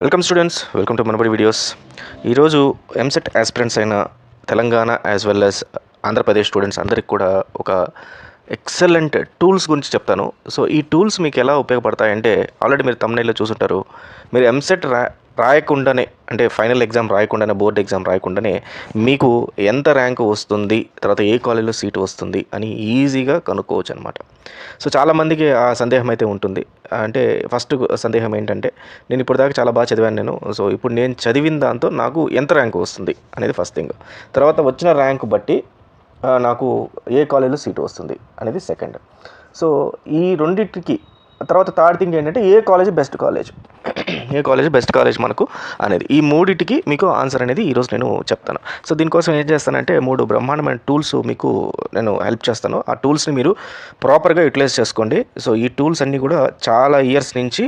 Welcome students, welcome to Manabadi videos. ఈరోజు EAMCET aspirants అయిన Telangana as well as Andhra Pradesh students అందరికి కూడా ఒక ఎక్సలెంట్ టూల్స్ గురించి చెప్తాను. సో ఈ టూల్స్ మీకు ఎలా ఉపయోగపడతాయంటే, ఆల్రెడీ మీరు తమ్నైల్లో చూసుంటారు. మీరు ఎంసెట్ రాయకుండానే, అంటే ఫైనల్ ఎగ్జామ్ రాయకుండానే, బోర్డ్ ఎగ్జామ్ రాయకుండానే మీకు ఎంత ర్యాంకు వస్తుంది, తర్వాత ఏ కాలేజీలో సీటు వస్తుంది అని ఈజీగా కనుక్కోవచ్చు అనమాట. సో చాలామందికి ఆ సందేహం అయితే ఉంటుంది. అంటే ఫస్ట్ సందేహం ఏంటంటే, నేను ఇప్పుడు దాకా చాలా బాగా చదివాను నేను. సో ఇప్పుడు నేను చదివిన దాంతో నాకు ఎంత ర్యాంకు వస్తుంది అనేది ఫస్ట్ థింగ్. తర్వాత వచ్చిన ర్యాంకు బట్టి నాకు ఏ కాలేజీలో సీటు వస్తుంది అనేది సెకండ్. సో ఈ రెండింటికి తర్వాత థర్డ్ థింగ్ ఏంటంటే, ఏ కాలేజ్ బెస్ట్ కాలేజ్ మనకు అనేది. ఈ మూడింటికి మీకు ఆన్సర్ అనేది ఈరోజు నేను చెప్తాను. సో దీనికోసం ఏం చేస్తానంటే, 3 బ్రహ్మాండమైన టూల్స్ మీకు నేను హెల్ప్ చేస్తాను. ఆ టూల్స్ని మీరు ప్రాపర్గా యూటిలైజ్ చేసుకోండి. సో ఈ టూల్స్ అన్నీ కూడా చాలా ఇయర్స్ నుంచి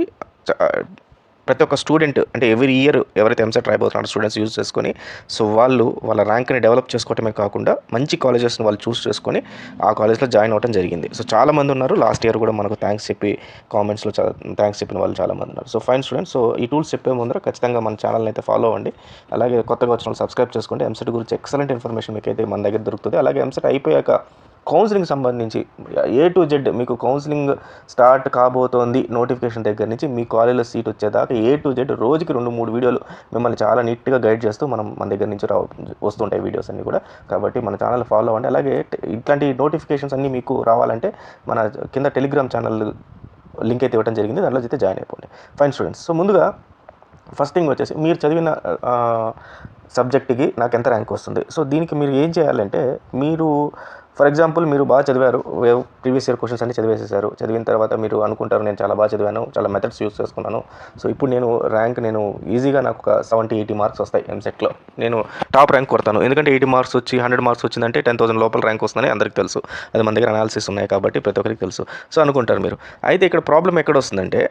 ప్రతి ఒక్క స్టూడెంట్, అంటే ఎవ్రీ ఇయర్ ఎవరైతే ఎంసెట్ రాయబోతున్నారో స్టూడెంట్స్ యూజ్ చేసుకొని, సో వాళ్ళ ర్యాంక్ని డెవలప్ చేసుకోవటమే కాకుండా మంచి కాలేజెస్ని వాళ్ళు చూస్ చేసుకొని ఆ కాలేజ్లో జాయిన్ అవ్వడం జరిగింది. సో చాలామంది ఉన్నారు. లాస్ట్ ఇయర్ కూడా మనకు థ్యాంక్స్ చెప్పి కామెంట్స్లో థ్యాంక్స్ చెప్పిన వాళ్ళు చాలామంది ఉన్నారు. సో ఫైన్ స్టూడెంట్స్, సో ఈ టూల్స్ చెప్పే ముందర ఖచ్చితంగా మన ఛానల్ని అయితే ఫాలో అవ్వండి. అలాగే కొత్తగా వచ్చిన వాళ్ళు సబ్స్క్రైబ్ చేసుకోండి. ఎంసెట్ గురించి ఎక్సలెంట్ ఇన్ఫర్మేషన్ మీకు అయితే మన దగ్గర దొరుకుతుంది. అలాగే ఎంసెట్ అయిపోయాక కౌన్సిలింగ్ సంబంధించి ఏ టు జెడ్ మీకు కౌన్సిలింగ్ స్టార్ట్ కాబోతోంది నోటిఫికేషన్ దగ్గర నుంచి మీ కాలేజీలో సీట్ వచ్చేదాకా ఏ టు జెడ్ రోజుకి 2-3 వీడియోలు మిమ్మల్ని చాలా నీట్గా గైడ్ చేస్తూ మన దగ్గర నుంచి వస్తుంటాయి వీడియోస్ అన్నీ కూడా. కాబట్టి మన ఛానల్ ఫాలో అవ్వండి. అలాగే ఇట్లాంటి నోటిఫికేషన్స్ అన్నీ మీకు రావాలంటే మన కింద టెలిగ్రామ్ ఛానల్ లింక్ అయితే ఇవ్వడం జరిగింది, దాంట్లో అయితే జాయిన్ అయిపోండి. ఫైన్ స్టూడెంట్స్, సో ముందుగా ఫస్ట్ థింగ్ వచ్చేసి, మీరు చదివిన సబ్జెక్ట్కి నాకు ఎంత ర్యాంక్ వస్తుంది. సో దీనికి మీరు ఏం చేయాలంటే, మీరు ఫర్ ఎగ్జాంపుల్ మీరు బాగా చదివారు, ప్రీవియస్ ఇయర్ క్వశ్చన్స్ అన్ని చదివేసేసారు. చదివిన తర్వాత మీరు అనుకుంటారు, నేను చాలా బాగా చదివాను, చాలా మెథడ్స్ యూస్ చేసుకున్నాను, సో ఇప్పుడు నేను ఈజీగా నాకు ఒక 70-80 మార్క్స్ వస్తాయి ఎంసెట్లో, నేను టాప్ ర్యాంక్ కొడతాను. ఎందుకంటే 80 మార్క్స్ వచ్చి 100 మార్క్స్ వచ్చిందంటే 10,000 లోపల ర్యాంక్ వస్తుందని అందరికీ తెలుసు. అది మన దగ్గర అనాలిసిస్ ఉన్నాయి కాబట్టి ప్రతి ఒక్కరికి తెలుసు. సో అనుకుంటారు మీరు. అయితే ఇక్కడ ప్రాబ్లం ఎక్కడ వస్తుందంటే,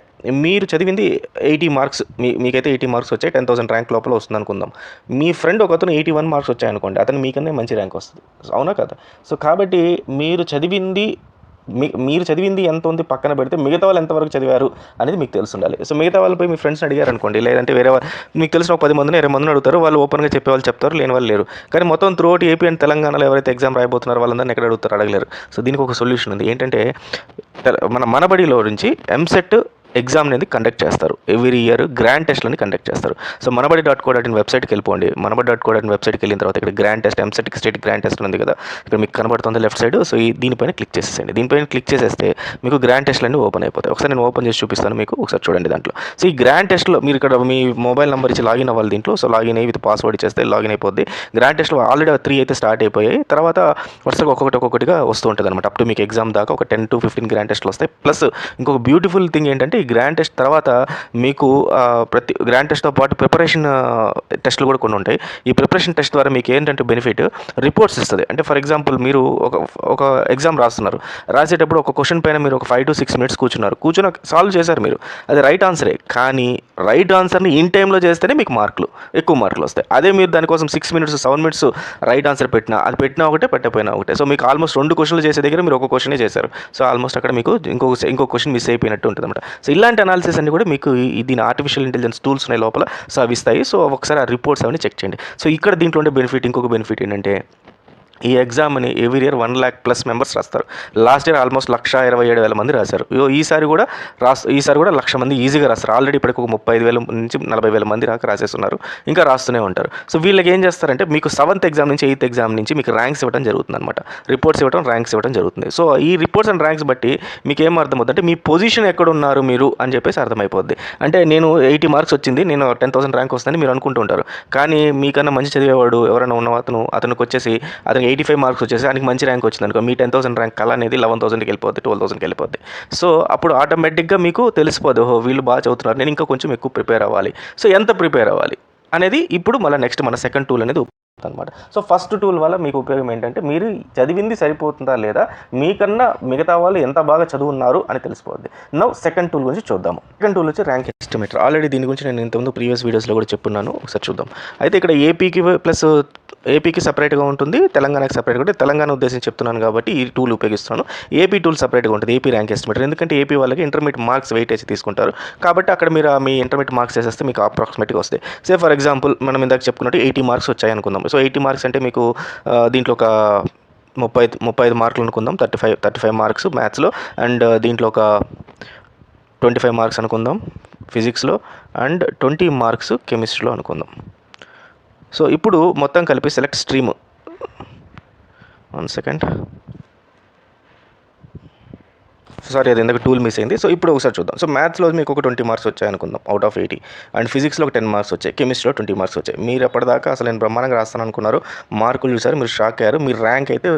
మీరు చదివింది 80 మార్క్స్, మీకైతే 80 మార్క్స్ వచ్చాయి, 10,000 ర్యాంక్ లోపల వస్తుంది అనుకుందాం. మీ ఫ్రెండ్ ఒకతను 81 మార్క్స్ వచ్చాయనుకోండి, అతను మీకన్నా మంచి ర్యాంక్ వస్తుంది. అవునా కదా? సో కాబట్టి మీరు చదివింది ఎంత ఉంది పక్కన పెడితే, మిగతా వాళ్ళు ఎంతవరకు చదివారు అనేది మీకు తెలిసి ఉండాలి. సో మిగతా వాళ్ళపై మీ ఫ్రెండ్స్ని అడిగారు అనుకోండి, లేదంటే వేరే మీకు తెలిసిన ఒక 10 మందిని 20 మందిని అడుగుతారు, వాళ్ళు ఓపెన్గా చెప్పేవాళ్ళు చెప్తారు, లేని వాళ్ళు లేరు. కానీ మొత్తం త్రూఅవుట్ ఏపీ అండ్ తెలంగాణలో ఎవరైతే ఎగ్జామ్ రాయబోతున్నారో వాళ్ళందరినీ ఎక్కడ అడుగుతారు, అడగలేరు. సో దీనికి ఒక సొల్యూషన్ ఉంది. ఏంటంటే, మనబడిలో నుంచి ఎంసెట్ ఎగ్జామ్ అనేది కండక్ట్ చేస్తారు. ఎవ్రీ ఇయర్ గ్రాండ్ టెస్ట్లని కండక్ట్ చేస్తారు. సో మనబడి.co.in వెబ్సైట్కి వెళ్ళిపోండి. మనబడి.co.in వెబ్సైట్కి వెళ్ళిన తర్వాత ఇక్కడ గ్రాండ్ టెస్ట్, ఎంసెట్కి స్టేట్ గ్రాండ్ టెస్ట్ ఉంది కదా, ఇక్కడ మీకు కనబడుతుంది లెఫ్ట్ సైడ్. సో దీనిపైన క్లిక్ చేసేయండి. దీనిపైన క్లిక్ చేసేస్తే మీకు గ్రాండ్ టెస్ట్లన్నీ ఓపెన్ అయిపోతాయి. ఒకసారి నేను ఓపెన్ చేసి చూపిస్తాను మీకు, ఒకసారి చూడండి దాంట్లో. సో ఈ గ్రాండ్ టెస్ట్లో మీరు ఇక్కడ మీ మొబైల్ నెంబర్ ఇచ్చి లాగిన్ అవ్వాలి దీంట్లో. సో లాగిన్ అయ్యి విత్ పాస్వర్డ్ ఇచ్చేస్తే లాగిన్ అయిపోద్ది. గ్రాండ్ టెస్ట్లో ఆల్రెడీ 3 అయితే స్టార్ట్ అయిపోయాయి. తర్వాత వరుసగా ఒక్కొక్కటిగా వస్తూ ఉంటుంది అనమాట. అప్ టు మీకు ఎగ్జామ్ దాకా ఒక 10-15 గ్రాండ్ టెస్ట్లు వస్తాయి. ప్లస్ ఇంకొక బ్యూటిఫుల్ థింగ్ ఏంటంటే, ఈ గ్రాండ్ టెస్ట్ తర్వాత మీకు ప్రతి గ్రాండ్ టెస్ట్తో పాటు ప్రిపరేషన్ టెస్ట్లు కూడా కొన్ని ఉంటాయి. ఈ ప్రిపరేషన్ టెస్ట్ ద్వారా మీకు ఏంటంటే బెనిఫిట్, రిపోర్ట్స్ ఇస్తుంది. అంటే ఫర్ ఎగ్జాంపుల్ మీరు ఒక ఎగ్జామ్ రాస్తున్నారు, రాసేటప్పుడు ఒక క్వశ్చన్ పైన మీరు ఒక 5-6 మినిట్స్ కూర్చుని సాల్వ్ చేశారు మీరు, అది రైట్ ఆన్సరే. కానీ రైట్ ఆన్సర్ని ఇన్ టైంలో చేస్తేనే మీకు ఎక్కువ మార్కులు వస్తాయి. అదే మీరు దానికోసం 6 మినిట్స్ 7 మినిట్స్ రైట్ ఆన్సర్ పెట్టినా ఒకటే, పెట్టకపోయినా ఒకటే. సో మీకు ఆల్మోస్ట్ 2 క్వశ్చన్లు చేసే దగ్గర మీరు ఒక క్వశ్చనే చేశారు. సో ఆల్మోస్ట్ అక్కడ మీకు ఇంకో క్వశ్చన్ మిస్ అయిపోయినట్టు ఉంటుంది అనమాట. సో ఇలాంటి అనాలిసిస్ అన్ని కూడా మీకు దీని ఆర్టిఫిషియల్ ఇంటెలిజెన్స్ టూల్స్ ఉన్నాయి లోపల, సో అవి ఇస్తాయి. సో ఒకసారి ఆ రిపోర్ట్స్ అవన్నీ చెక్ చేయండి. సో ఇక్కడ దీంట్లో ఉండే ఇంకొక బెనిఫిట్ ఏంటంటే, ఈ ఎగ్జామ్ని ఎవ్రీ ఇయర్ 1,00,000+ మెంబర్స్ రాస్తారు. లాస్ట్ ఇయర్ ఆల్మోస్ట్ 1,27,000 మంది రాశారు. ఈసారి కూడా 1,00,000 మంది ఈజీగా రాస్తారు. ఆల్రెడీ ఇప్పటికి ఒక 35,000 నుంచి 40,000 మంది రాసేస్తున్నారు, ఇంకా రాస్తూనే ఉంటారు. సో వీళ్ళకి ఏం చేస్తారంటే, మీకు 7th ఎగ్జామ్ నుంచి 8th ఎగ్జామ్ నుంచి మీకు ర్యాంక్స్ ఇవ్వడం జరుగుతుంది అనమాట. ర్యాంక్స్ ఇవ్వడం జరుగుతుంది. సో ఈ రిపోర్ట్స్ అండ్ ర్యాంక్స్ బట్టి మీకు ఏం అర్థమవుతుందంటే, మీ పొజిషన్ ఎక్కడ ఉన్నారు మీరు అని చెప్పేసి అర్థమైపోద్ది. అంటే నేను 80 మార్క్స్ వచ్చింది, నేను 10,000 ర్యాంక్ వస్తుందని మీరు అనుకుంటుంటారు. కానీ మీకన్నా మంచి చదివేవాడు ఎవరైనా ఉన్న అతనికి వచ్చేసి 85 మార్క్స్ వచ్చేసి ఆయనకి మంచి ర్యాంక్ వచ్చింది అనుకో, మీ 10,000 ర్యాంక్ కళ అనేది 11,000కి వెళ్ళిపోద్ది, 12,000కి వెళ్ళిపోద్ది. సో అప్పుడు ఆటోమేటిక్గా మీకు తెలిసిపోద్ది, ఓహో వీళ్ళు బాగా చదువుతున్నారు, నేను ఇంకా కొంచెం ఎక్కువ ప్రిపేర్ అవ్వాలి. సో ఎంత ప్రిపేర్ అవ్వాలి అనేది ఇప్పుడు మళ్ళీ నెక్స్ట్ మన సెకండ్ టూల్ అనేది అనమాట. సో ఫస్ట్ టూల్ వల్ల మీకు ఉపయోగం ఏంటంటే, మీరు చదివింది సరిపోతుందా లేదా, మీకన్నా మిగతా వాళ్ళు ఎంత బాగా చదువున్నారు అని తెలిసిపోద్ది. నౌ సెకండ్ టూల్ గురించి చూద్దాము. సెకండ్ టూల్ వచ్చి ర్యాంక్ ఎస్టిమేటర్. ఆల్రెడీ దీని గురించి నేను ఇంతకుముందు ప్రీవియస్ వీడియోస్లో కూడా చెప్పున్నాను, ఒకసారి చూద్దాం. అయితే ఇక్కడ ఏపీకి ప్లస్ ఏపీకి సపరేట్గా ఉంటుంది, తెలంగాణకి సపరేట్గా ఉంటుంది. తెలంగాణ ఉద్దేశం చెప్తున్నాను కాబట్టి ఈ టూల్ ఉపయోగిస్తున్నాను. ఏపీ టూల్ సపరేట్గా ఉంటుంది, ఏపీ ర్యాంక్ ఎస్టిమేటర్. ఎందుకంటే ఏపీ వాళ్ళకి ఇంటర్మీడియట్ మార్క్స్ వెయిటేజ్ తీసుకుంటారు కాబట్టి అక్కడ మీరు మీ ఇంటర్మీడియట్ మార్క్స్ వేసేస్తే మీకు అప్రాక్సిమేట్గా వస్తాయి. సే ఫర్ ఎగ్జాంపుల్ మనం ఇందాక చెప్పుకున్నట్టు 80 మార్క్స్ వచ్చాయి అనుకుందాం. సో 80 మార్క్స్ అంటే మీకు దీంట్లో ఒక 35 మార్కులు అనుకుందాం. 35 మార్క్స్ మ్యాథ్స్లో, అండ్ దీంట్లో ఒక 25 మార్క్స్ అనుకుందాం ఫిజిక్స్లో, అండ్ 20 మార్క్స్ కెమిస్ట్రీలో అనుకుందాం. సో ఇప్పుడు మొత్తం కలిపి సెలెక్ట్ స్ట్రీమ్, 1 సెకండ్, సారీ అది ఎందుకు టూల్ మిస్ అయింది. సో ఇప్పుడు ఒకసారి చూద్దాం. సో మ్యాథ్స్లో మీకు ఒక 20 మార్క్స్ వచ్చాయి అనుకుందాం అవుట్ ఆఫ్ 80, అండ్ ఫిజిక్స్లో ఒక 10 మార్క్స్ వచ్చాయి, కెమిస్ట్రీలో 20 మార్క్స్ వచ్చాయి. మీరు ఎప్పటిదాకా అసలు నేను బ్రహ్మాండంగా రాస్తాను అనుకున్నారు, మార్కులు చూసారు, మీరు షాక్ అయ్యారు, మీ ర్యాంక్ అయితే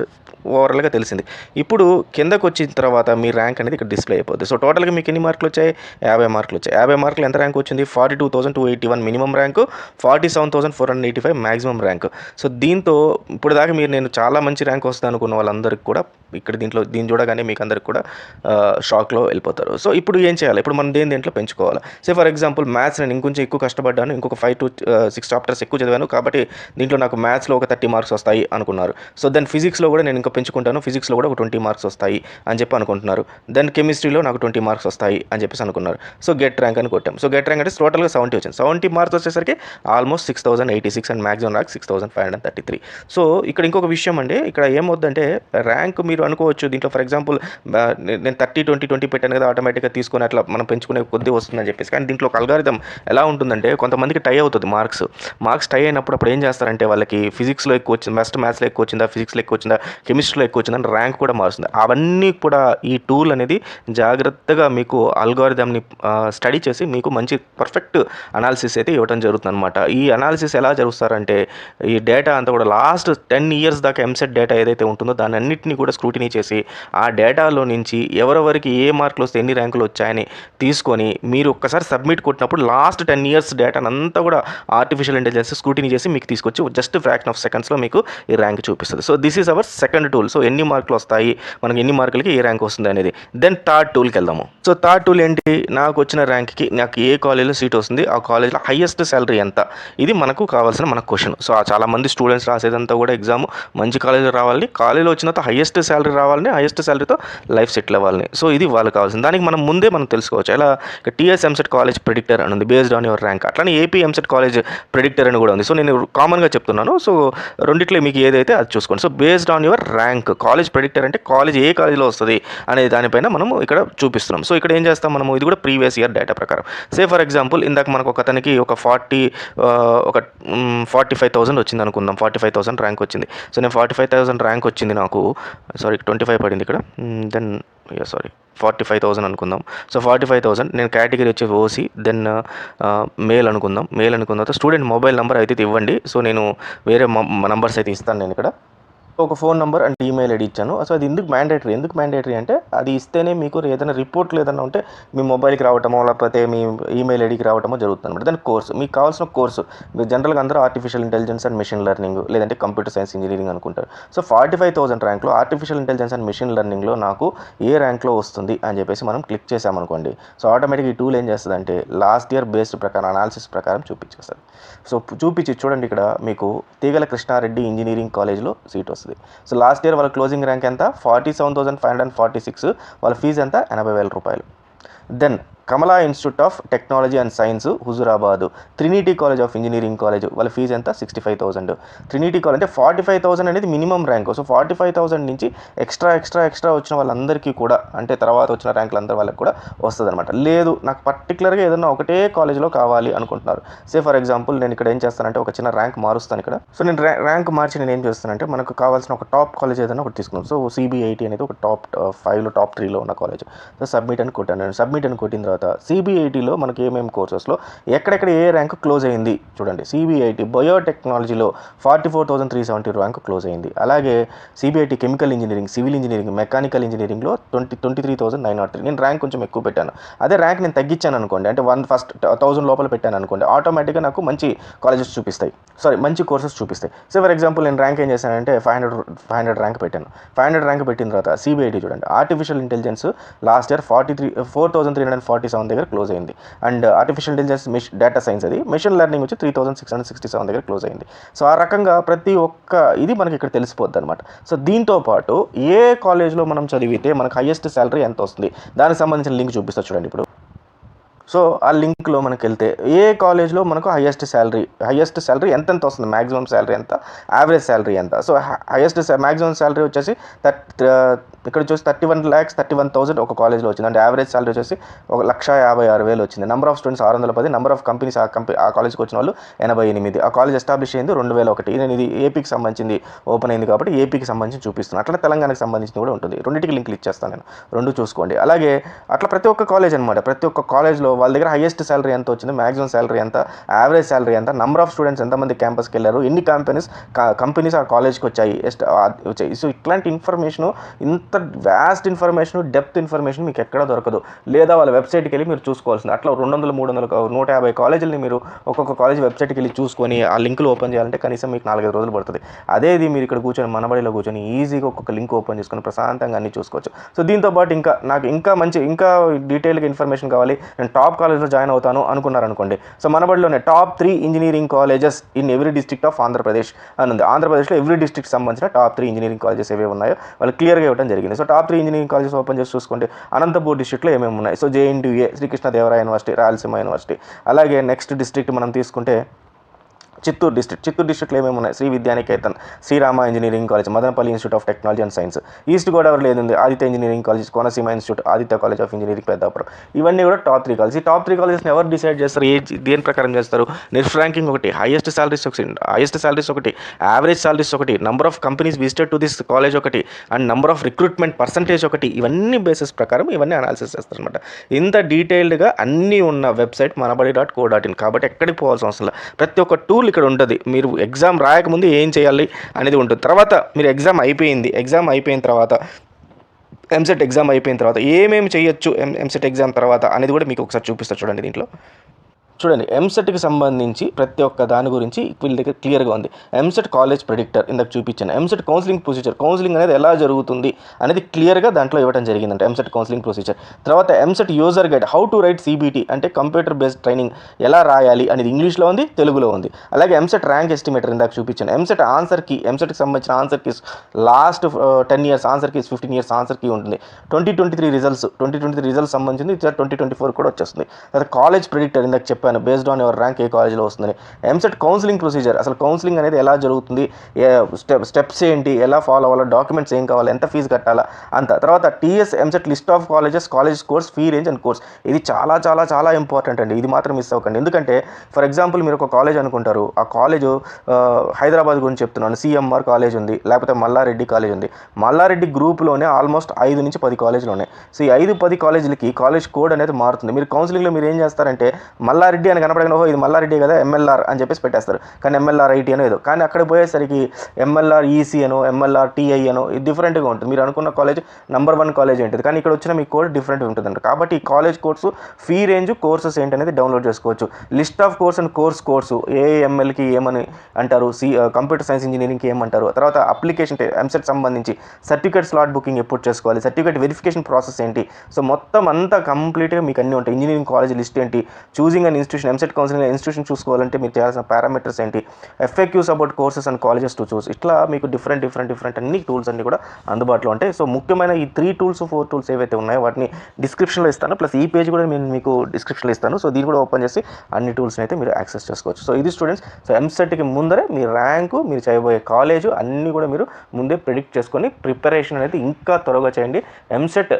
ఓవరాల్గా తెలిసింది. ఇప్పుడు కిందకు వచ్చిన తర్వాత మీ ర్యాంక్ అనేది ఇక్కడ డిస్ప్లే అయిపోద్ది. సో టోటల్గా మీకు ఎన్ని మార్కులు వచ్చాయి? 50 మార్కులు వచ్చాయి. 50 మార్కులు ఎంత ర్యాంక్ వచ్చింది? 42,281 minimum rank, 47,485 maximum rank. So దీంతో ఇప్పుడు దాకా నేను చాలా మంచి ర్యాంక్ వస్తుంది అనుకున్న వాళ్ళందరికీ కూడా ఇక్కడ దీన్ని చూడగానే మీకు అందరికి కూడా షాక్లో వెళ్ళిపోతారు. సో ఇప్పుడు ఏం చేయాలి? ఇప్పుడు మనం దేంట్లో పెంచుకోవాలి? సే ఫర్ ఎగ్జాంపుల్ మ్యాథ్స్ నేను ఇంకొంచెం ఎక్కువ కష్టపడ్డాను, ఇంకొక 5 to 6 చాప్టర్స్ ఎక్కువ చదివాను కాబట్టి దీంట్లో నాకు మ్యాథ్స్లో ఒక 30 మార్క్స్ వస్తాయి అనుకున్నారు. సో దెన్ ఫిజిక్స్లో కూడా నేను ఇంకా పెంచుకుంటాను, ఫిజిక్స్లో కూడా ఒక 20 మార్క్స్ వస్తాయి అని చెప్పి అనుకుంటున్నారు. దెన్ కెమిస్ట్రీలో నాకు 20 మార్క్స్ వస్తాయి అని చెప్పేసి అనుకున్నారు. సో గెట్ ర్యాంక్ అని కొట్టాం. సో గెట్ ర్యాంక్ అంటే టోటల్గా 70 వచ్చింది. 70 మార్క్స్ వచ్చేసరికి almost 6,086 and maximum rank 6,533. So ఇక్కడ ఇంకొక విషయం అండి, ఇక్కడ ఏమవుద్దంటే ర్యాంక్ మీరు అనుకోవచ్చు దీంట్లో ఫర్ ఎగ్జాంపుల్ నేను 30-20-20 పెట్టాను కదా, ఆటోమేటిక్గా తీసుకొని అట్లా మనం పెంచుకునే కొద్దీ వస్తుందని చెప్పేసి. కానీ దీంట్లో ఒక అల్గారిథం ఎలా ఉంటుందంటే కొంతమందికి టై అవుతుంది మార్క్స్ టై అయినప్పుడు అప్పుడు ఏం చేస్తారంటే వాళ్ళకి ఫిజిక్స్లో ఎక్కువ వచ్చింది, ఫస్ట్ మ్యాథ్స్లో ఎక్కువ వచ్చిందా, ఫిజిక్స్లో ఎక్కువ వచ్చిందా, కెమిస్ట్రీలో ఎక్కువ వచ్చిందని ర్యాంక్ కూడా మారుస్తుంది. అవన్నీ కూడా ఈ టూల్ అనేది జాగ్రత్తగా మీకు అల్గారిథంని స్టడీ చేసి మీకు మంచి పర్ఫెక్ట్ అనాలిసిస్ అయితే ఇవ్వడం జరుగుతుంది అనమాట. ఈ అనాలిసిస్ ఎలా జరుగుతారంటే ఈ డేటా అంతా కూడా లాస్ట్ 10 years దాకా ఎంసెట్ డేటా ఏదైతే ఉంటుందో దాన్ని అన్నింటినీ కూడా స్క్రూటినీ చేసి ఆ డేటాలో నుంచి ఎవరెవరికి ఏ మార్కులు వస్తే ఎన్ని ర్యాంకులు వచ్చాయని తీసుకొని మీరు ఒక్కసారి సబ్మిట్ కొట్టినప్పుడు లాస్ట్ 10 years డేటాను అంతా కూడా ఆర్టిఫిషియల్ ఇంటెలిజెన్స్ స్క్రూటినీ చేసి మీకు తీసుకొచ్చి జస్ట్ ఫ్రాక్షన్ ఆఫ్ సెకండ్స్లో మీకు ఈ ర్యాంక్ చూపిస్తుంది. So this is our second tool. So ఎన్ని మార్కులు వస్తాయి, మనకి ఎన్ని మార్కులకి ఏ ర్యాంక్ వస్తుంది అనేది. దెన్ థర్డ్ టూల్కి వెళ్దాము. సో థర్డ్ టూల్ ఏంటి? నాకు వచ్చిన ర్యాంక్కి నాకు ఏ కాలేజ్లో సీట్ వస్తుంది, ఆ కాలేజ్లో హైయెస్ట్ శాలరీ ఎంత, ఇది మనకు కావాల్సిన మన క్వశ్చన్. సో చాలామంది స్టూడెంట్స్ రాసేదంతా కూడా ఎగ్జామ్ మంచి కాలేజ్లో రావాలని, కాలేజ్లో వచ్చిన తర్వాత హైయెస్ట్ శాలరీ రావాలని, హైయెస్ట్ శాలరీతో లైఫ్ సెటిల్ అవ్వాలని. సో ఇది వాళ్ళు కావాల్సింది. దానికి మనం ముందే తెలుసుకోవచ్చు. ఎలా టీఎస్ ఎంసెట్ కాలేజ్ ప్రిడిక్టర్ అని ఉంది, బేస్డ్ ఆన్ యువర్ ర్యాంక్. అట్లానే ఏపీ ఎంసెట్ కాలేజ్ ప్రిడిక్టర్ అని కూడా ఉంది. సో నేను కామన్గా చెప్తున్నాను. సో రెండిట్లో మీకు ఏదైతే అది చూసుకోండి. So based on your rank, college predictor అంటే కాలేజ్ ఏ కాలేజ్లో వస్తుంది అనే దానిపైన మనము ఇక్కడ చూపిస్తున్నాం. సో ఇక్కడ ఏం చేస్తాం మనము, ఇది కూడా ప్రీవియస్ ఇయర్ డేటా ప్రకారం. సే ఫర్ ఎగ్జాంపుల్ ఇందాక మనకు ఒక అతనికి ఒక 45,000 వచ్చింది అనుకుందాం, 45,000 ర్యాంక్ వచ్చింది. సో నేను 45,000 ర్యాంక్ వచ్చింది నాకు, సారీ 25 పడింది ఇక్కడ, దెన్ 45,000 అనుకుందాం. సో 45,000 నేను కేటగిరీ వచ్చి ఓసీ, దెన్ మేల్ అనుకుందాం. తర్వాత స్టూడెంట్ మొబైల్ నెంబర్ అయితే ఇవ్వండి. సో నేను వేరే నంబర్స్ అయితే ఇస్తాను నేను ఇక్కడ. ఒక phone number and email ID ఇచ్చాను. సో అది ఎందుకు మ్యాండేటరీ అంటే అది ఇస్తేనే మీకు ఏదైనా రిపోర్ట్లు ఏదైనా ఉంటే మీ మొబైల్కి రావటమో లేకపోతే మీ ఈమెయిల్ ఐడికి రావటమో జరుగుతుంది అనమాట. దాని కోర్సు, మీకు కావాల్సిన కోర్సు, మీరు జనరల్గా అందరూ artificial intelligence and machine learning లేదంటే కంప్యూటర్ సైన్స్ ఇంజనీరింగ్ అనుకుంటారు. సో 45,000 ర్యాంక్లో ఆర్టిఫిషియల్ ఇంటెలిజెన్స్ అండ్ మెషిన్ లెర్నింగ్లో నాకు ఏ ర్యాంక్లో వస్తుంది అని చెప్పేసి మనం క్లిక్ చేసామనుకోండి. సో ఆటోమేటిక్గా ఈ టూల్ ఏం చేస్తుందంటే లాస్ట్ ఇయర్ బేస్డ్ ప్రకారం అనాలిసిస్ ప్రకారం చూపించేస్తుంది. సో చూపించి చూడండి, ఇక్కడ మీకు తీగల కృష్ణారెడ్డి ఇంజనీరింగ్ కాలేజ్లో సీట్ వస్తుంది. సో లాస్ట్ ఇయర్ వాళ్ళ క్లోజింగ్ ర్యాంక్ ఎంత? 47,546. వాళ్ళ ఫీజు ఎంత? 80,000 రూపాయలు. Then Kamala Institute of Technology and Science Huzurabad, Trinity College of Engineering College, వాళ్ళ ఫీజు ఎంత? 65,000. ట్రినిటీ కాలేజ్ అంటే 45,000 అనేది మినిమం ర్యాంక్. సో 45,000 నుంచి ఎక్స్ట్రా వచ్చిన వాళ్ళందరికీ కూడా, అంటే తర్వాత వచ్చిన ర్యాంకులు అందరి వాళ్ళకి కూడా వస్తుంది అనమాట. లేదు నాకు పర్టికులర్గా ఏదైనా ఒకటే కాలేజ్లో కావాలి అనుకుంటున్నారు. సే ఫర్ ఎగ్జాంపుల్ నేను ఇక్కడ ఏం చేస్తానంటే ఒక చిన్న ర్యాంక్ మారుస్తాను ఇక్కడ. సో నేను ర్యాంక్ మార్చి నేను ఏం చేస్తానంటే మనకు కావాల్సిన ఒక టాప్ కాలేజ్ ఏదైనా ఒకటి తీసుకున్నాను. సో CBIT అనేది ఒక టాప్ 5లో టాప్ 3లో ఉన్న కాలేజ్. సో సబ్మిట్ అని కొట్టాను. నేను సబ్మిట్ అని కొట్టిన తర్వాత CBITలో మనకి ఏమేమి కోర్సెస్లో ఎక్కడెక్కడ ఏ ర్యాంక్ క్లోజ్ అయింది చూడండి. CBIT బయోటెక్నాలజీలో 44,370 ర్యాంక్ క్లోజ్ అయింది. అలాగే CBIT chemical engineering, civil engineering, mechanical ఇంజనీరింగ్లో 23,903. నేను ర్యాంక్ కొంచెం ఎక్కువ పెట్టాను. అదే ర్యాంక్ నేను తగ్గించాను అనుకోండి, అంటే 1,000 లోపల పెట్టాను అనుకోండి, ఆటోమేటిక్గా నాకు మంచి కాలేజెస్ చూపిస్తాయి, మంచి కోర్సెస్ చూపిస్తాయి. సో ఫర్ ఎగ్జాంపుల్ నేను ర్యాంక్ ఏం చేశానంటే 500 ర్యాంక్ పెట్టాను. 500 ర్యాంక్ పెట్టిన తర్వాత CBIT చూడండి, ఆర్టిఫిషియల్ ఇంటెలిజెన్స్ లాస్ట్ ఇయర్ 4,340 347 దగ్గర క్లోజ్ అయింది. And artificial intelligence data science అది మెషిన్ లెర్నింగ్ వచ్చి 3667 దగ్గర క్లోజ్ అయింది. సో ఆ రకంగా ప్రతి ఒక్క ఇది మనకి ఇక్కడ తెలిసిపోద్ది అనమాట. సో దీంతో పాటు ఏ కాలేజ్లో మనం చదివితే మనకు హైయెస్ట్ శాలరీ ఎంత వస్తుంది దానికి సంబంధించిన లింక్ చూపిస్తా చూడండి ఇప్పుడు. సో ఆ లింక్లో మనకి వెళ్తే ఏ కాలేజ్లో మనకు హైయెస్ట్ శాలరీ ఎంతెంత వస్తుంది, మ్యాక్సిమం శాలరీ ఎంత, యావరేజ్ శాలరీ ఎంత. సో హైయెస్ట్ మ్యాక్సిమం శాలరీ వచ్చేసి ఇక్కడ వచ్చేసి 31,31,000 ఒక కాలేజ్లో వచ్చింది. అంటే యావరేజ్ శాలరీ వచ్చేసి 1,56,000 వచ్చింది. Number of students 610, number of companies ఆ కాలేజ్కి వచ్చిన వాళ్ళు 88. ఆ కాలేజ్ ఎస్టాబ్లిష్ అయింది 2001. నేను ఇది ఏపీకి సంబంధించింది ఓపెన్ అయింది కాబట్టి ఏపీకి సంబంధించి చూపిస్తున్నాను. అట్లా తెలంగాణకి సంబంధించింది కూడా ఉంటుంది. రెండింటికి లింక్లు ఇచ్చేస్తాను నేను, రెండు చూసుకోండి. అలాగే అట్లా ప్రతి ఒక్క కాలేజ్ అనమాట, ప్రతి ఒక్క కాలేజ్లో వాళ్ళ దగ్గర హైయెస్ట్ శాలరీ ఎంత వచ్చింది, మ్యాక్సిమం శాలరీ ఎంత, యావరేజ్ శాలరీ ఎంత, నెంబర్ ఆఫ్ స్టూడెంట్స్ ఎంతమంది క్యాంపస్కి వెళ్ళారు, ఎన్ని కంపెనీస్ ఆ కాలేజ్కి వచ్చాయి. సో ఇట్లాంటి ఇన్ఫర్మేషను, ఇంత వ్యాస్ట్ ఇన్ఫర్మేషన్, డెప్త్ ఇన్ఫర్మేషన్ మీకు ఎక్కడ దొరకదు. లేదా వాళ్ళ వెబ్సైట్కి వెళ్ళి మీరు చూసుకోవాల్సింది. అట్లా 200, 300, 150 కాలేజీలని మీరు ఒక్కొక్క కాలేజ్ వెబ్సైట్కి వెళ్ళి చూసుకొని ఆ లింకులు ఓపెన్ చేయాలంటే కనీసం మీకు 4-5 రోజులు పడుతుంది. అదే ఇది మీరు ఇక్కడ కూర్చొని మనబడిలో కూర్చొని ఈజీగా ఒక్కొక్క లింక్ ఓపెన్ చేసుకొని ప్రశాంతంగా అన్ని చూసుకోవచ్చు. సో దీంతోపాటు నాకు ఇంకా డీటెయిల్గా ఇన్ఫర్మేషన్ కావాలి, నేను టాప్ కాలేజ్లో జాయిన్ అవుతాను అనుకున్నారనుకోండి. So మనబడిలోనే top 3 engineering colleges in every district of Andhra Pradesh అని ఉంది. ఆంధ్రప్రదేశ్లో ఎవ్రీ డిస్ట్రిక్ట్ సంబంధించిన టాప్ 3 ఇంజనీరింగ్ కాలేజెస్ ఏవే ఉన్నాయో వాళ్ళు క్లియర్గా ఇవ్వడం జరిగింది. So top 3 engineering colleges open చేసి చూసుకుంటే అనంతపూర్ డిస్ట్రిక్ట్లో ఏమేమి ఉన్నాయి. So JNTUA, Sri Krishnadevaraya university, Rayalaseema university. అలాగే నెక్స్ట్ డిస్ట్రిక్ట్ మనం తీసుకుంటే చిత్తూరు డిస్ట్రిక్ట్లో ఏమేమి ఉన్నాయి, Shri Vidyanikethan, Srirama engineering college, Madanapalle institute of Technology and science. East గోదావరిలో ఏది Aditya engineering college, Konaseema institute, Aditya college of engineering Peddapuram. ఇవన్నీ కూడా టాప్ 3 కాలేజ్. ఈ టాప్ 3 కాలేజెస్ని ఎవరు డిసైడ్ చేస్తారు, దేని ప్రకారం చేస్తారు? నెక్స్ట్ ర్యాంకింగ్ ఒకటి, హైయెస్ట్ సాలరీస్ ఒకటి, యావరేజ్ సాలరీస్ ఒకటి, number of companies visited to this college ఒకటి, and number of recruitment percentage ఒకటి. ఇవన్నీ బేసిస్ ప్రకారం ఇవన్నీ అనాలిసిస్ చేస్తారనమాట. ఇంత డీటెయిల్డ్గా అన్నీ ఉన్న వెబ్సైట్ manabadi.co.in. కాబట్టి ఎక్కడికి పోవాల్సిన అవసరం లేదు. ప్రతి ఒక్క టూల్ ఇక్కడ ఉంటుంది. మీరు ఎగ్జామ్ రాయకముందు ఏం చేయాలి అనేది ఉంటుంది. తర్వాత మీరు ఎగ్జామ్ అయిపోయిన తర్వాత ఎంసెట్ ఎగ్జామ్ అయిపోయిన తర్వాత ఏమేమి చేయొచ్చు ఎంసెట్ ఎగ్జామ్ తర్వాత అనేది కూడా మీకు ఒకసారి చూపిస్తారు చూడండి. దీంట్లో చూడండి, ఎంసెట్కి సంబంధించి ప్రతి ఒక్క దాని గురించి వీళ్ళ దగ్గర క్లియర్గా ఉంది. ఎంసెట్ కాలేజ్ ప్రెడిక్టర్ ఇందాక చూపించాను. ఎంసెట్ కౌన్సిలింగ్ ప్రొసీజర్, కౌన్సిలింగ్ అనేది ఎలా జరుగుతుంది అనేది క్లియర్గా దాంట్లో ఇవ్వడం జరిగిందంటే ఎంసెట్ కౌన్సిలింగ్ ప్రొసీజర్. తర్వాత EAMCET user guide, how to write CBT అంటే కంప్యూటర్ బేస్డ్ ట్రైనింగ్ ఎలా రాయాలి అనేది ఇంగ్లీష్లో ఉంది, తెలుగులో ఉంది. అలాగే ఎంసెట్ ర్యాంక్ ఎస్టిమేటర్ ఇందాక చూపించాను. ఎంసెట్ ఆన్సర్ కీ, ఎంసెట్కి సంబంధించిన answer keys last 10 years answer keys, 15 years answer key ఉంటుంది. 2023 రిజల్ట్స్ సంబంధించింది 2024 కూడా వచ్చేస్తుంది. తర్వాత కాలేజ్ ప్రెడిక్టర్ ఇందాక చెప్పాను, బేస్డ్ ఆన్ యువర్ ర్యాంక్ ఏ కాలేజ్లో వస్తుందని. ఎంసెట్ కౌన్సిలింగ్ ప్రొసీజర్, అసలు కౌన్సిలింగ్ అనేది ఎలా జరుగుతుంది, స్టెప్స్ ఏంటి, ఎలా ఫాలో అవ్వాలి, డాక్యుమెంట్స్ ఏం కావాలి, ఎంత ఫీజు కట్టాలా అంత. తర్వాత TS EAMCET list of college course, fee range and course. ఇది చాలా చాలా చాలా ఇంపార్టెంట్ అండి. ఇది మాత్రం మిస్ అవ్వకండి. ఎందుకంటే ఫర్ ఎగ్జాంపుల్ మీరు ఒక కాలేజ్ అనుకుంటారు, ఆ కాలేజ్ హైదరాబాద్ గురించి చెప్తున్నాను, CMR కాలేజ్ ఉంది, లేకపోతే మల్లారెడ్డి కాలేజ్ ఉంది. మల్లారెడ్డి గ్రూప్లోనే ఆల్మోస్ట్ 5 నుంచి 10 కాలేజీలు ఉన్నాయి. సో ఈ 5-10 కాలేజీలకి కాలేజ్ కోడ్ అనేది మారుతుంది. మీరు కౌన్సిలింగ్లో మీరు ఏం చేస్తారంటే మల్లారెడ్డి అని కనపడగానే ఇది మల్లారెడ్డి కదా MLR అని చెప్పేసి పెట్టేస్తారు. కానీ MLR IT అనో ఏదో, కానీ అక్కడ పోయేసరికి MLR EC అనో MLR TI అనో ఇది డిఫరెంట్గా ఉంటుంది. మీరు అనుకున్న కాలేజ్ నెంబర్ 1 కాలేజ్ ఏంటిది, కానీ ఇక్కడ వచ్చిన మీ కోడ్ డిఫరెంట్ ఉంటుందండి. కాబట్టి ఈ college course, fee range, courses ఏంటనేది డౌన్లోడ్ చేసుకోవచ్చు. List of course and course AMLకి ఏమని అంటారు, కంప్యూటర్ సైన్స్ ఇంజనీరింగ్కి ఏమంటారు, తర్వాత అప్లికేషన్ ఎంసెట్ సంబంధించి సర్టిఫికేట్ స్లాట్ బుకింగ్ ఎప్పుడు చేసుకోవాలి, సర్టిఫికేట్ వెరిఫికేషన్ ప్రాసెస్ ఏంటి. సో మొత్తం అంతా కంప్లీట్గా మీకు అన్నీ ఉంటాయి. ఇంజనీరింగ్ కాలేజ్ లిస్ట్ ఏంటి, choosing and institution, EAMCET counselling institution చూసుకోవాలంటే మీరు చేయాల్సిన పారామీటర్స్ ఏంటి, FAQs about courses and colleges to choose. ఇట్లా మీకు డిఫరెంట్ అన్ని టూల్స్ అన్ని కూడా అందుబాటులో ఉంటాయి. సో ముఖ్యమైన ఈ 3 టూల్స్ 4 టూల్స్ ఏవైతే ఉన్నాయో వాటిని డిస్క్రిప్షన్లో ఇస్తాను, ప్లస్ ఈ పేజ్ కూడా నేను మీకు డిస్క్రిప్షన్లో ఇస్తాను. సో దీన్ని కూడా ఓపెన్ చేసి అన్ని టూల్స్ని అయితే మీరు యాక్సెస్ చేసుకోవచ్చు. సో ఇది స్టూడెంట్స్, సో ఎంసెట్కి ముందరే మీ ర్యాంకు, మీరు చేయబోయే కాలేజు అన్నీ కూడా మీరు ముందే ప్రిడిక్ట్ చేసుకొని ప్రిపరేషన్ అనేది ఇంకా త్వరగా చేయండి. ఎంసెట్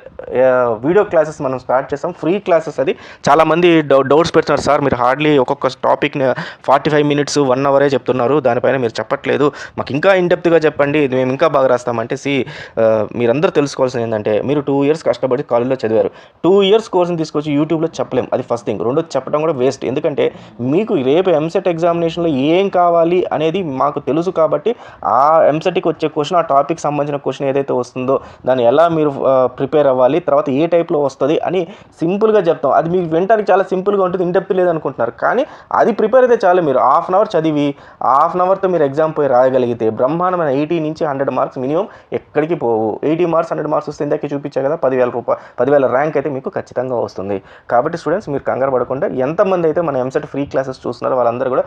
వీడియో క్లాసెస్ మనం స్టార్ట్ చేస్తాం, ఫ్రీ క్లాసెస్. అది చాలామంది డౌట్స్ పెడుతున్నారు, సార్ మీరు హార్డ్లీ ఒక్కొక్క టాపిక్ని 45 minutes 1 hour చెప్తున్నారు, దానిపైన మీరు చెప్పట్లేదు, మాకు ఇంకా ఇన్డెప్త్గా చెప్పండి, ఇది మేము ఇంకా బాగా రాస్తామంటే. మీరందరూ తెలుసుకోవాల్సింది ఏంటంటే, మీరు 2 years కష్టపడి కాలేజ్లో చదివారు, 2 years కోర్సుని తీసుకొచ్చి యూట్యూబ్లో చెప్పలేం, అది ఫస్ట్ థింగ్. రెండోది చెప్పడం కూడా వేస్ట్. ఎందుకంటే మీకు రేపు ఎంసెట్ ఎగ్జామినేషన్లో ఏం కావాలి అనేది మాకు తెలుసు. కాబట్టి ఆ ఎంసెట్కి వచ్చే క్వశ్చన్, ఆ టాపిక్ సంబంధించిన క్వశ్చన్ ఏదైతే వస్తుందో దాన్ని ఎలా మీరు ప్రిపేర్ అవ్వాలి, తర్వాత ఏ టైప్లో వస్తుంది అని సింపుల్గా చెప్తాం. అది మీకు వినడానికి చాలా సింపుల్గా ఉంటుంది, ఇన్డెప్త్ లేదనుకుంటున్నారు. కానీ అది ప్రిపేర్ అయితే చాలు. మీరు హాఫ్ అన్ అవర్ చదివి హాఫ్ అన్ అవర్తో మీరు ఎగ్జామ్ పోయి రాయగలిగితే బ్రహ్మాండమైన 80 నుంచి 100 మార్క్స్ మినిమం ఎక్కడికి పోవు. 80 మార్క్స్ 100 మార్క్స్ వస్తే ఇందాక చూపించా కదా, 10,000 ర్యాంక్ అయితే మీకు ఖచ్చితంగా వస్తుంది. కాబట్టి స్టూడెంట్స్ మీరు కంగారు పడకుండా, ఎంతమంది అయితే మన ఎంసెట్ ఫ్రీ క్లాసెస్ చూస్తున్నారో వాళ్ళందరూ కూడా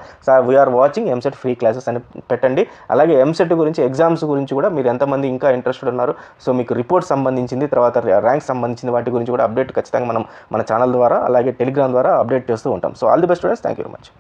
we are watching EAMCET free classes అని పెట్టండి. అలాగే ఎంసెట్ గురించి, ఎగ్జామ్స్ గురించి కూడా మీరు ఎంతమంది ఇంకా ఇంట్రెస్టెడ్ ఉన్నారు, సో మీకు రిపోర్ట్ సంబంధించింది, తర్వాత ర్యాంక్ సంబంధించిన వాటి గురించి కూడా అప్డేట్ ఖచ్చితంగా మనం మన ఛానల్ ద్వారా అలాగే టెలిగ్రామ్ ద్వారా అప్డేట్ చేస్తూ ఉంటాం. So all the best students, thank you very much.